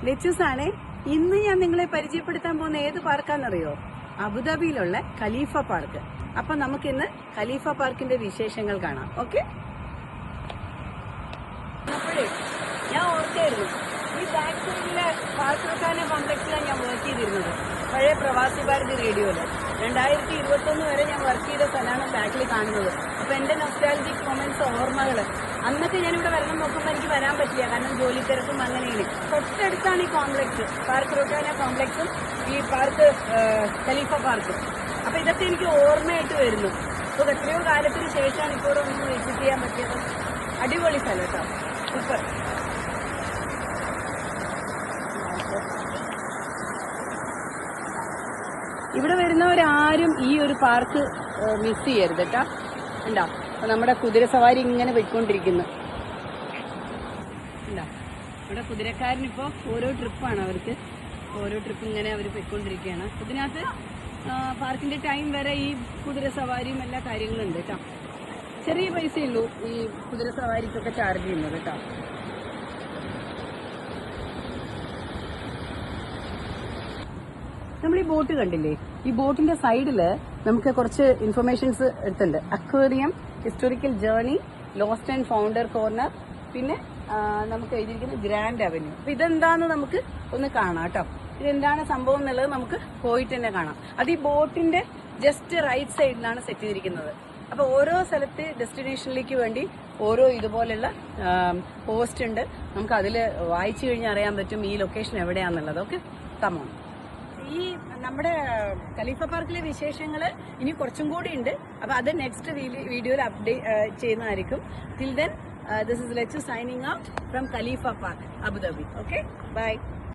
ലെച്ചൂസ് ആണേ. ഇന്ന് ഞാൻ നിങ്ങളെ പരിചയപ്പെടുത്താൻ പോകുന്ന ഏത് പാർക്കാന്നറിയോ? അബുദാബിയിലുള്ള ഖലീഫ പാർക്ക്. അപ്പൊ നമുക്കിന്ന് ഖലീഫ പാർക്കിന്റെ വിശേഷങ്ങൾ കാണാം. ഓക്കെ, ഞാൻ ഓർക്കായിരുന്നു ഈ ബാക്ക് സൈഡിലെ പാർക്ക് റൊക്കാന കോംപ്ലക്സിലാണ് ഞാൻ വർക്ക് ചെയ്തിരുന്നത്. പഴയ പ്രവാസി ഭാരതി റേഡിയോയില് 2021 വരെ ഞാൻ വർക്ക് ചെയ്ത സ്ഥലമാണ് ബാക്കിൽ കാണുന്നത്. അപ്പൊ എന്റെ നൊസ്റ്റാൾജിക് മൊമെന്റ്സ്, ഓർമ്മകള്. അന്നൊക്കെ ഞാനിവിടെ വരണം നോക്കുമ്പോൾ എനിക്ക് വരാൻ പറ്റില്ല, കാരണം ജോലി തിരക്കും അങ്ങനെയാണ്. തൊട്ടടുത്താണ് ഈ കോംപ്ലക്സ്, പാർക്ക് റൊക്കാന കോംപ്ലക്സും ഈ പാർക്ക് ഖലീഫ പാർക്കും. അപ്പൊ ഇതൊക്കെ എനിക്ക് ഓർമ്മയായിട്ട് വരുന്നു. അപ്പൊ എത്രയോ കാലത്തിന് ശേഷമാണ് ഇപ്പോൾ ഒന്ന് വിസിറ്റ് ചെയ്യാൻ പറ്റിയത്. അടിപൊളി സ്ഥലം കേട്ടോ, സൂപ്പർ. ഇവിടെ വരുന്നവരാരും ഈ ഒരു പാർക്ക് മിസ് ചെയ്യരുത് കേട്ടോ. ഉണ്ടാ, അപ്പൊ നമ്മുടെ കുതിര സവാരി ഇങ്ങനെ പോയിക്കൊണ്ടിരിക്കുന്നു. ഉണ്ടാ, ഇവിടെ കുതിരക്കാരനിപ്പോ ഓരോ ട്രിപ്പാണ് അവർക്ക്, ഓരോ ട്രിപ്പ് ഇങ്ങനെ അവർ പോയിക്കൊണ്ടിരിക്കുകയാണ്. ഇതിനകത്ത് പാർക്കിന്റെ ടൈം വരെ ഈ കുതിര സവാരിയും എല്ലാ കാര്യങ്ങളും ഉണ്ട് കേട്ടോ. ചെറിയ പൈസയുള്ളൂ ഈ കുതിര സവാരിക്കൊക്കെ ചാർജ് ചെയ്യുന്നത് കേട്ടോ. നമ്മൾ ഈ ബോട്ട് കണ്ടില്ലേ, ഈ ബോട്ടിന്റെ സൈഡില് നമുക്ക് കുറച്ച് ഇൻഫർമേഷൻസ് എടുത്തിട്ടുണ്ട്. Aquarium, historical journey, lost and founder corner, പിന്നെ നമുക്ക് എഴുതിയിരിക്കുന്ന ഗ്രാൻഡ് അവന്യൂ. അപ്പൊ ഇതെന്താന്ന് നമുക്ക് ഒന്ന് കാണാം കേട്ടോ. ഇതെന്താണ് സംഭവം എന്നുള്ളത് നമുക്ക് പോയിട്ട് തന്നെ കാണാം. അത് ഈ ബോട്ടിന്റെ ജസ്റ്റ് റൈറ്റ് സൈഡിലാണ് സെറ്റ് ചെയ്തിരിക്കുന്നത്. അപ്പൊ ഓരോ സ്ഥലത്ത് ഡെസ്റ്റിനേഷനിലേക്ക് വേണ്ടി ഓരോ ഇതുപോലുള്ള പോസ്റ്റ് ഉണ്ട്. നമുക്ക് അതിൽ വായിച്ചു കഴിഞ്ഞാൽ അറിയാൻ പറ്റും ഈ ലൊക്കേഷൻ എവിടെയാന്നുള്ളത്. Okay, come on. ഈ നമ്മുടെ ഖലീഫ പാർക്കിലെ വിശേഷങ്ങള് ഇനി കുറച്ചും കൂടി ഉണ്ട്. അപ്പൊ അത് നെക്സ്റ്റ് വീഡിയോയിൽ അപ്ഡേറ്റ് ചെയ്യുന്നതായിരിക്കും. Till then, this is Lechu signing out from Khalifa Park, Abu Dhabi. Okay, by.